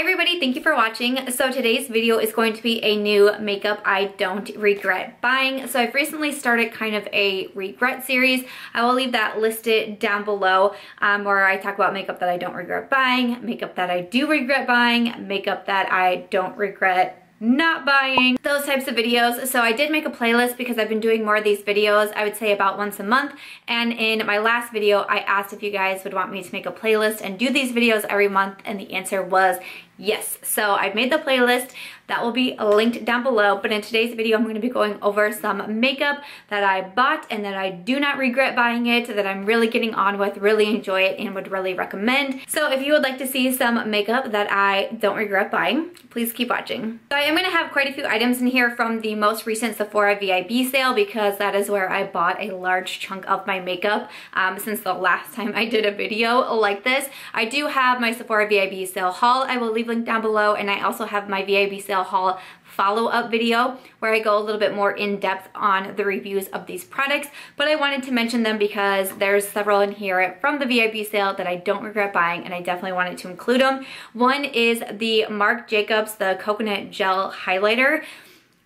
everybody, thank you for watching. So today's video is going to be a new makeup I don't regret buying. So I've recently started kind of a regret series. I will leave that listed down below where I talk about makeup that I don't regret buying, makeup that I do regret buying, makeup that I don't regret not buying, those types of videos. So I did make a playlist because I've been doing more of these videos, I would say about once a month. And in my last video, I asked if you guys would want me to make a playlist and do these videos every month, and the answer was yes. So I've made the playlist. That will be linked down below. But in today's video, I'm going to be going over some makeup that I bought and that I do not regret buying it, that I'm really getting on with, really enjoy it, and would really recommend. So if you would like to see some makeup that I don't regret buying, please keep watching. So I am going to have quite a few items in here from the most recent Sephora VIB sale because that is where I bought a large chunk of my makeup since the last time I did a video like this. I do have my Sephora VIB sale haul. I will leave link down below, and I also have my VIB sale haul follow-up video where I go a little bit more in depth on the reviews of these products, but I wanted to mention them because there's several in here from the VIB sale that I don't regret buying, and I definitely wanted to include them. One is the Marc Jacobs, the Coconut Gel Highlighter.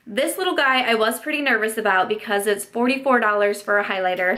This little guy I was pretty nervous about because it's $44 for a highlighter,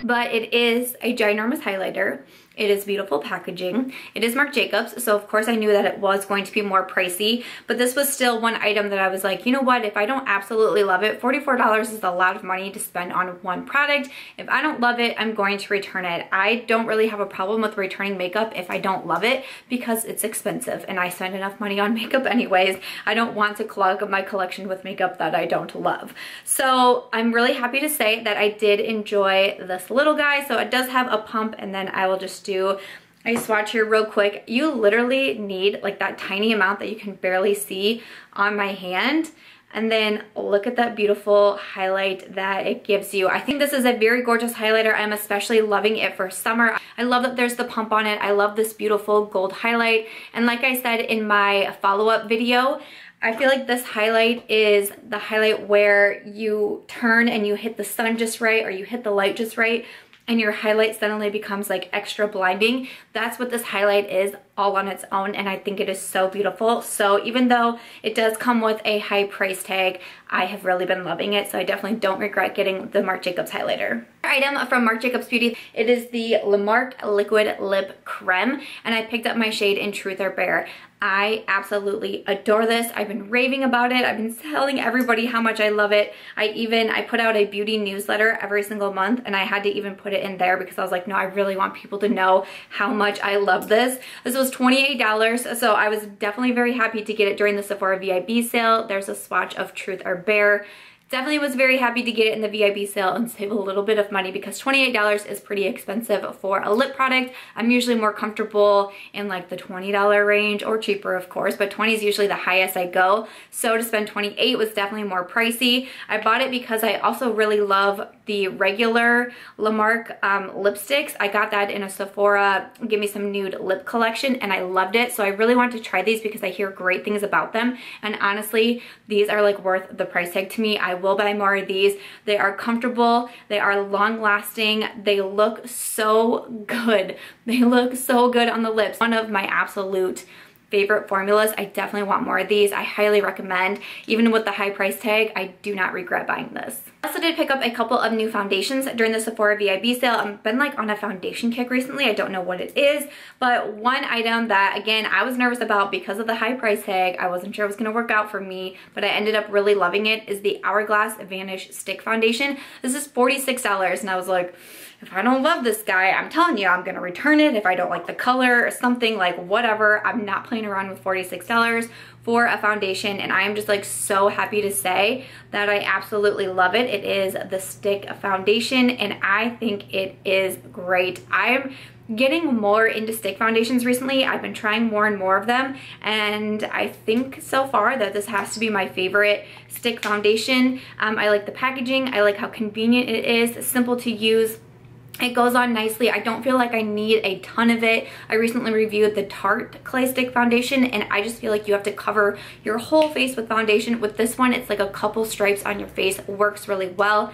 but it is a ginormous highlighter. It is beautiful packaging. It is Marc Jacobs, so of course I knew that it was going to be more pricey, but this was still one item that I was like, you know what, if I don't absolutely love it, $44 is a lot of money to spend on one product. If I don't love it, I'm going to return it. I don't really have a problem with returning makeup if I don't love it because it's expensive and I spend enough money on makeup anyways. I don't want to clog my collection with makeup that I don't love. So I'm really happy to say that I did enjoy this little guy. So it does have a pump, and then I will just do a swatch here real quick. You literally need like that tiny amount that you can barely see on my hand, and then look at that beautiful highlight that it gives you. I think this is a very gorgeous highlighter. I'm especially loving it for summer. I love that there's the pump on it. I love this beautiful gold highlight, and like I said in my follow-up video, I feel like this highlight is the highlight where you turn and you hit the sun just right, or you hit the light just right, and your highlight suddenly becomes like extra blinding. That's what this highlight is all on its own, and I think it is so beautiful. So even though it does come with a high price tag, I have really been loving it, so I definitely don't regret getting the Marc Jacobs highlighter. Item from Marc Jacobs Beauty, it is the Le Marc Liquid Lip Creme, and I picked up my shade in Truth or Bear. I absolutely adore this. I've been raving about it. I've been telling everybody how much I love it. I put out a beauty newsletter every single month, and I had to even put it in there because I was like, no, I really want people to know how much I love this. This was $28, so I was definitely very happy to get it during the Sephora VIB sale. There's a swatch of Truth or Bear. Definitely was very happy to get it in the VIB sale and save a little bit of money because $28 is pretty expensive for a lip product. I'm usually more comfortable in like the $20 range, or cheaper of course, but 20 is usually the highest I go. So to spend $28 was definitely more pricey. I bought it because I also really love the regular Le Marc lipsticks. I got that in a Sephora Give Me Some Nude lip collection, and I loved it. So I really want to try these because I hear great things about them. And honestly, these are like worth the price tag to me. I will buy more of these. They are comfortable. They are long lasting. They look so good. They look so good on the lips. One of my absolute favorite formulas. I definitely want more of these. I highly recommend. Even with the high price tag, I do not regret buying this. I also did pick up a couple of new foundations during the Sephora VIB sale. I've been like on a foundation kick recently. I don't know what it is, but one item that again I was nervous about because of the high price tag, I wasn't sure it was going to work out for me, but I ended up really loving it, is the Hourglass Vanish Stick Foundation. This is $46, and I was like, if I don't love this guy, I'm telling you, I'm gonna return it. If I don't like the color or something, like whatever, I'm not playing around with $46 for a foundation, and I am just like so happy to say that I absolutely love it. It is the stick foundation, and I think it is great. I'm getting more into stick foundations recently. I've been trying more and more of them, and I think so far that this has to be my favorite stick foundation. I like the packaging. I like how convenient it is, simple to use. It goes on nicely. I don't feel like I need a ton of it. I recently reviewed the Tarte Clay Stick Foundation, and I just feel like you have to cover your whole face with foundation. With this one, it's like a couple stripes on your face. It works really well.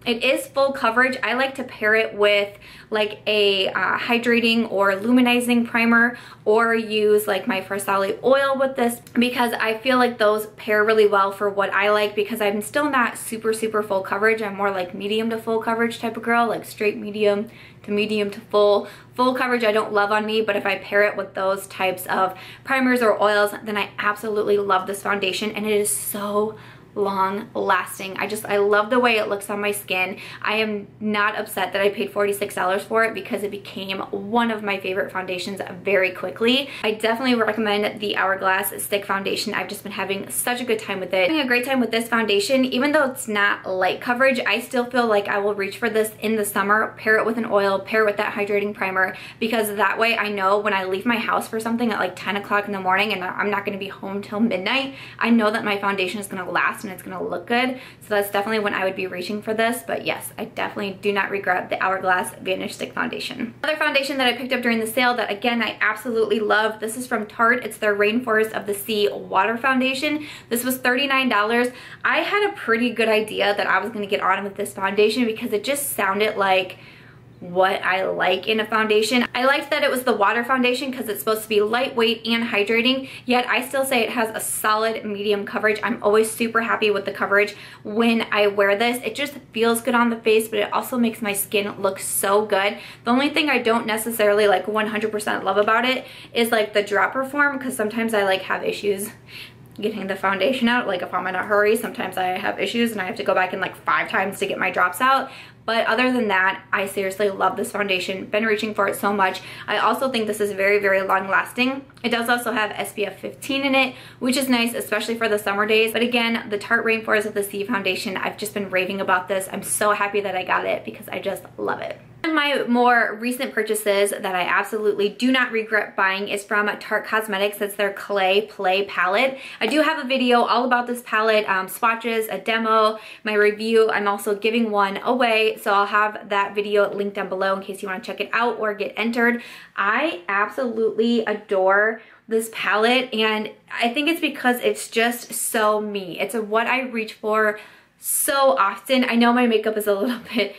It is full coverage. I like to pair it with like a hydrating or luminizing primer, or use like my Farsali oil with this, because I feel like those pair really well for what I like, because I'm still not super full coverage. I'm more like medium to full coverage type of girl, like straight medium to full. Full coverage I don't love on me, but if I pair it with those types of primers or oils, then I absolutely love this foundation, and it is so long lasting. I love the way it looks on my skin. I am not upset that I paid $46 for it, because it became one of my favorite foundations very quickly. I definitely recommend the Hourglass stick foundation. I've just been having such a good time with it. Having a great time with this foundation. Even though it's not light coverage, I still feel like I will reach for this in the summer, pair it with an oil, pair it with that hydrating primer, because that way I know when I leave my house for something at like 10 o'clock in the morning and I'm not going to be home till midnight, I know that my foundation is going to last and it's going to look good. So that's definitely when I would be reaching for this. But yes, I definitely do not regret the Hourglass Vanish Stick Foundation. Another foundation that I picked up during the sale that again I absolutely love, this is from Tarte. It's their Rainforest of the Sea Water Foundation. This was $39. I had a pretty good idea that I was going to get on with this foundation, because it just sounded like what I like in a foundation. I liked that it was the water foundation because it's supposed to be lightweight and hydrating, yet I still say it has a solid medium coverage. I'm always super happy with the coverage when I wear this. It just feels good on the face, but it also makes my skin look so good. The only thing I don't necessarily like 100% love about it is like the dropper form, because sometimes I like have issues getting the foundation out. Like if I'm in a hurry, sometimes I have issues and I have to go back in like 5 times to get my drops out. But other than that, I seriously love this foundation. Been reaching for it so much. I also think this is very long lasting. It does also have SPF 15 in it, which is nice, especially for the summer days. But again, the Tarte Rainforest of the Sea foundation, I've just been raving about this. I'm so happy that I got it because I just love it. One of my more recent purchases that I absolutely do not regret buying is from Tarte Cosmetics. It's their Clay Play palette. I do have a video all about this palette, swatches, a demo, my review. I'm also giving one away, so I'll have that video linked down below in case you want to check it out or get entered. I absolutely adore this palette, and I think it's because it's just so me. It's what I reach for so often. I know my makeup is a little bit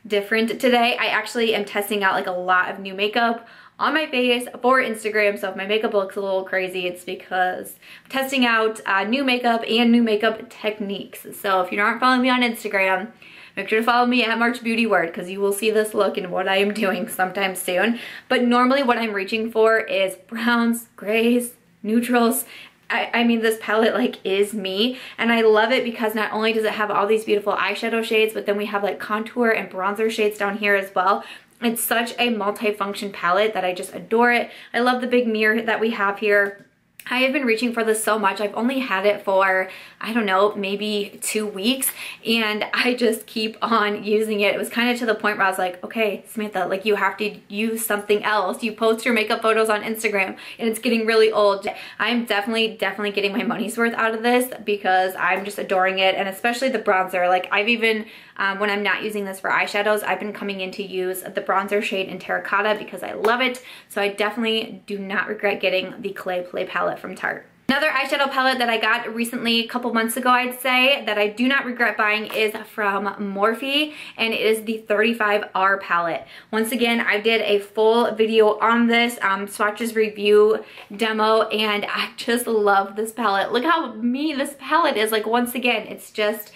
different today. I actually am testing out like a lot of new makeup on my face for Instagram, so if my makeup looks a little crazy, it's because I'm testing out new makeup and new makeup techniques. So if you aren't following me on Instagram, make sure to follow me at March Beauty Word, because you will see this look and what I am doing sometime soon. But normally what I'm reaching for is browns, grays, neutrals. I mean, this palette like is me, and I love it because not only does it have all these beautiful eyeshadow shades, but then we have like contour and bronzer shades down here as well. It's such a multi-function palette that I just adore it. I love the big mirror that we have here. I have been reaching for this so much. I've only had it for, I don't know, maybe 2 weeks, and I just keep on using it. It was kind of to the point where I was like, okay, Samantha, like you have to use something else. You post your makeup photos on Instagram and it's getting really old. I'm definitely getting my money's worth out of this because I'm just adoring it, and especially the bronzer. Like I've even, when I'm not using this for eyeshadows, I've been coming in to use the bronzer shade in Terracotta because I love it. So I definitely do not regret getting the Clay Play palette from Tarte. Another eyeshadow palette that I got recently, a couple months ago I'd say, that I do not regret buying is from Morphe, and it is the 35R palette. Once again, I did a full video on this, swatches review demo, and I just love this palette. Look how me this palette is. Like once again, it's just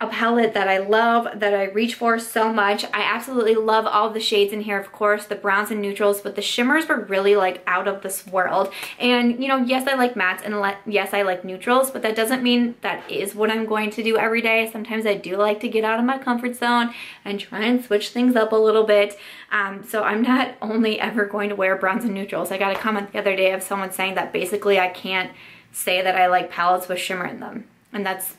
a palette that I love, that I reach for so much. I absolutely love all of the shades in here, of course, the browns and neutrals, but the shimmers were really like out of this world. And you know, yes, I like mattes, and yes, I like neutrals, but that doesn't mean that is what I'm going to do every day. Sometimes I do like to get out of my comfort zone and try and switch things up a little bit. So I'm not only ever going to wear browns and neutrals. I got a comment the other day of someone saying that basically I can't say that I like palettes with shimmer in them. And that's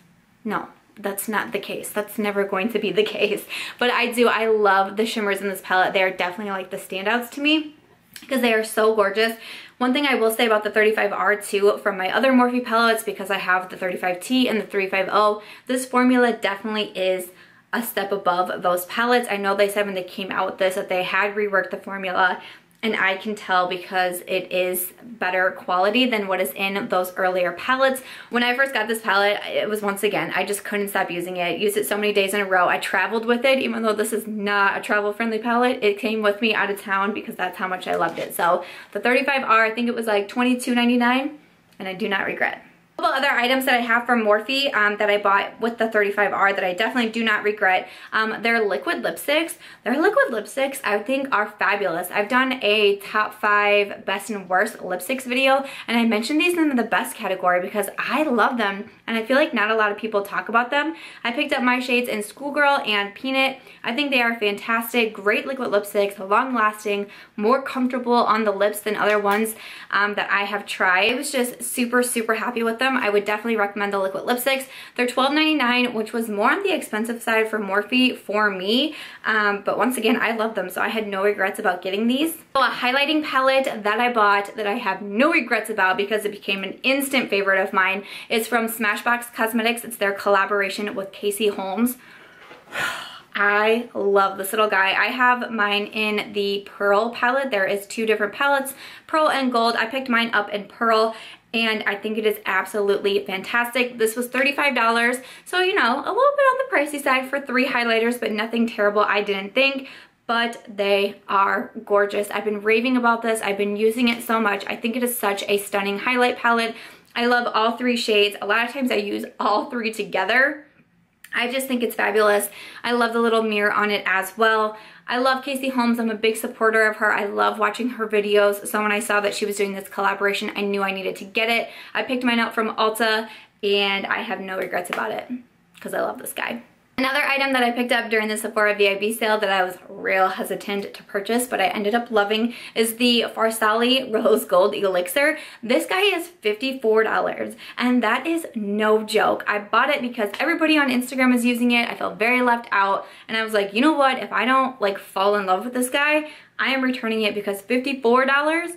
not the case. That's never going to be the case. But I love the shimmers in this palette. They are definitely like the standouts to me because they are so gorgeous. One thing I will say about the 35R too from my other Morphe palettes, because I have the 35T and the 350, this formula definitely is a step above those palettes. I know they said when they came out with this that they had reworked the formula and I can tell because it is better quality than what is in those earlier palettes. When I first got this palette, it was, once again, I just couldn't stop using it. Used it so many days in a row. I traveled with it, even though this is not a travel friendly palette. It came with me out of town because that's how much I loved it. So the 35R, I think it was like $22.99, and I do not regret. A couple other items that I have from Morphe that I bought with the 35R that I definitely do not regret. Their liquid lipsticks. Their liquid lipsticks I think are fabulous. I've done a top 5 best and worst lipsticks video, and I mentioned these in the best category because I love them and I feel like not a lot of people talk about them. I picked up my shades in Schoolgirl and Peanut. I think they are fantastic, great liquid lipsticks, long lasting, more comfortable on the lips than other ones that I have tried. I was just super, super happy with them. I would definitely recommend the liquid lipsticks. They're $12.99, which was more on the expensive side for Morphe for me, but once again, I love them, so I had no regrets about getting these. So a highlighting palette that I bought that I have no regrets about because it became an instant favorite of mine is from Smashbox Cosmetics. It's their collaboration with Casey Holmes. I love this little guy. I have mine in the Pearl palette. There is 2 different palettes, Pearl and Gold. I picked mine up in Pearl, and I think it is absolutely fantastic. This was $35, so you know, a little bit on the pricey side for 3 highlighters, but nothing terrible, I didn't think. But they are gorgeous. I've been raving about this. I've been using it so much. I think it is such a stunning highlight palette. I love all 3 shades. A lot of times I use all 3 together. I just think it's fabulous. I love the little mirror on it as well. I love Casey Holmes. I'm a big supporter of her. I love watching her videos. So when I saw that she was doing this collaboration, I knew I needed to get it. I picked mine up from Ulta, and I have no regrets about it because I love this guy. Another item that I picked up during the Sephora VIB sale that I was real hesitant to purchase, but I ended up loving, is the Farsali Rose Gold Elixir. This guy is $54, and that is no joke. I bought it because everybody on Instagram is using it. I felt very left out, and I was like, you know what? If I don't like fall in love with this guy, I am returning it because $54,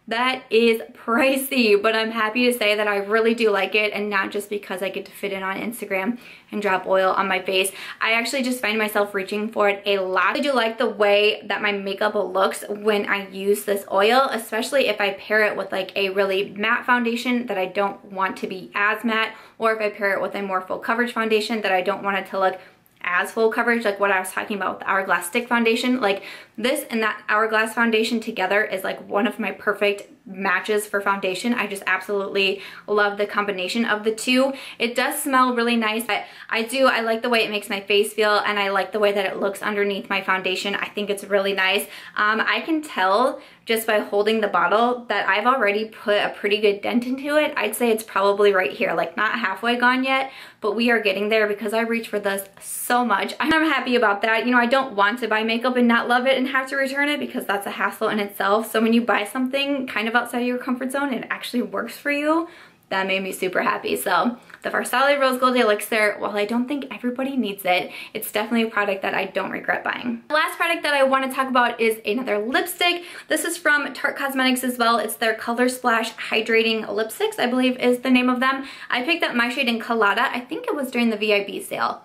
that is pricey, but I'm happy to say that I really do like it, and not just because I get to fit it on Instagram and drop oil on my face. I actually just find myself reaching for it a lot. I do like the way that my makeup looks when I use this oil, especially if I pair it with like a really matte foundation that I don't want to be as matte, or if I pair it with a more full coverage foundation that I don't want it to look as full coverage, like what I was talking about with the Hourglass stick foundation. Like this and that Hourglass foundation together is like one of my perfect matches for foundation. I just absolutely love the combination of the 2. It does smell really nice, but I like the way it makes my face feel, and I like the way that it looks underneath my foundation. I think it's really nice. I can tell just by holding the bottle that I've already put a pretty good dent into it. I'd say it's probably right here, like not halfway gone yet, but we are getting there because I reach for this so much. I'm happy about that. You know, I don't want to buy makeup and not love it and have to return it because that's a hassle in itself. So when you buy something kind of outside of your comfort zone and it actually works for you, that made me super happy. So the Farsali Rose Gold Elixir, while I don't think everybody needs it, it's definitely a product that I don't regret buying. The last product that I want to talk about is another lipstick. This is from Tarte Cosmetics as well. It's their Color Splash Hydrating Lipsticks, I believe is the name of them. I picked up my shade in Colada. I think it was during the VIB sale.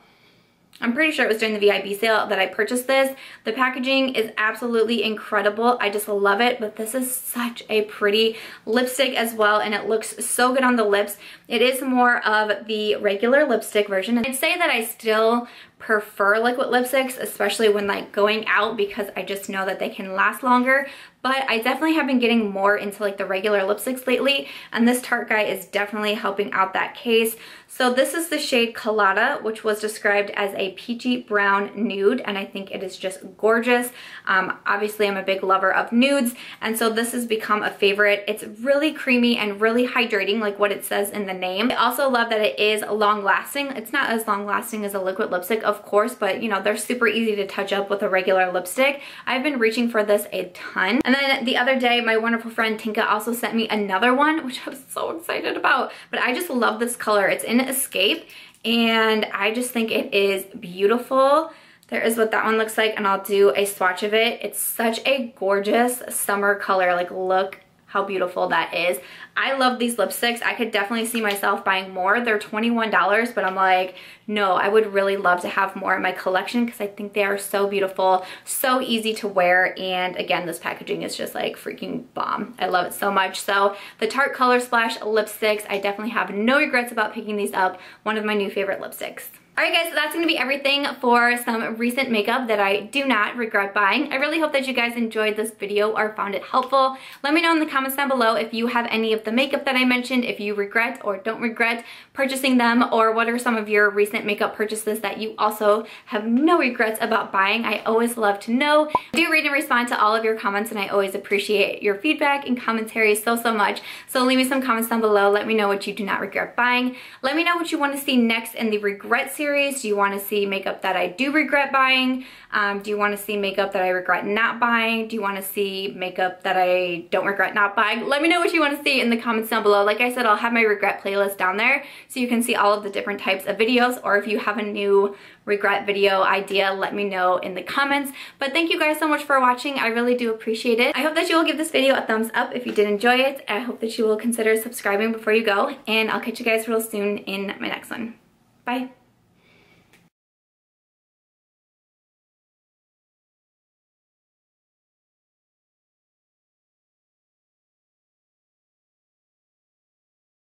I'm pretty sure it was during the VIB sale that I purchased this. The packaging is absolutely incredible. I just love it, but this is such a pretty lipstick as well, and it looks so good on the lips. It is more of the regular lipstick version. I'd say that I still prefer liquid lipsticks, especially when like going out, because I just know that they can last longer. But I definitely have been getting more into like the regular lipsticks lately, and this Tarte guy is definitely helping out that case. So this is the shade Colada, which was described as a peachy brown nude, and I think it is just gorgeous. Obviously I'm a big lover of nudes, and so this has become a favorite. It's really creamy and really hydrating, like what it says in the name. I also love that it is long lasting. It's not as long lasting as a liquid lipstick, of course, but you know, they're super easy to touch up with a regular lipstick. I've been reaching for this a ton. And then the other day, my wonderful friend Tinka also sent me another one, which I was so excited about. But I just love this color. It's in Escape, and I just think it is beautiful. There is what that one looks like, and I'll do a swatch of it. It's such a gorgeous summer color. Like, look how beautiful that is. I love these lipsticks. I could definitely see myself buying more. They're $21, but I'm like, no, I would really love to have more in my collection because I think they are so beautiful, so easy to wear, and again, this packaging is just like freaking bomb. I love it so much. So the Tarte Color Splash lipsticks, I definitely have no regrets about picking these up. One of my new favorite lipsticks. Alright guys, so that's going to be everything for some recent makeup that I do not regret buying. I really hope that you guys enjoyed this video or found it helpful. Let me know in the comments down below if you have any of the makeup that I mentioned, if you regret or don't regret purchasing them, or what are some of your recent makeup purchases that you also have no regrets about buying. I always love to know. I do read and respond to all of your comments, and I always appreciate your feedback and commentary so much. So leave me some comments down below. Let me know what you do not regret buying. Let me know what you want to see next in the regret series. Do you want to see makeup that I do regret buying? Do you want to see makeup that I regret not buying? Do you want to see makeup that I don't regret not buying? Let me know what you want to see in the comments down below. Like I said, I'll have my regret playlist down there so you can see all of the different types of videos, or if you have a new regret video idea, let me know in the comments. But thank you guys so much for watching. I really do appreciate it. I hope that you will give this video a thumbs up if you did enjoy it. I hope that you will consider subscribing before you go, and I'll catch you guys real soon in my next one. Bye.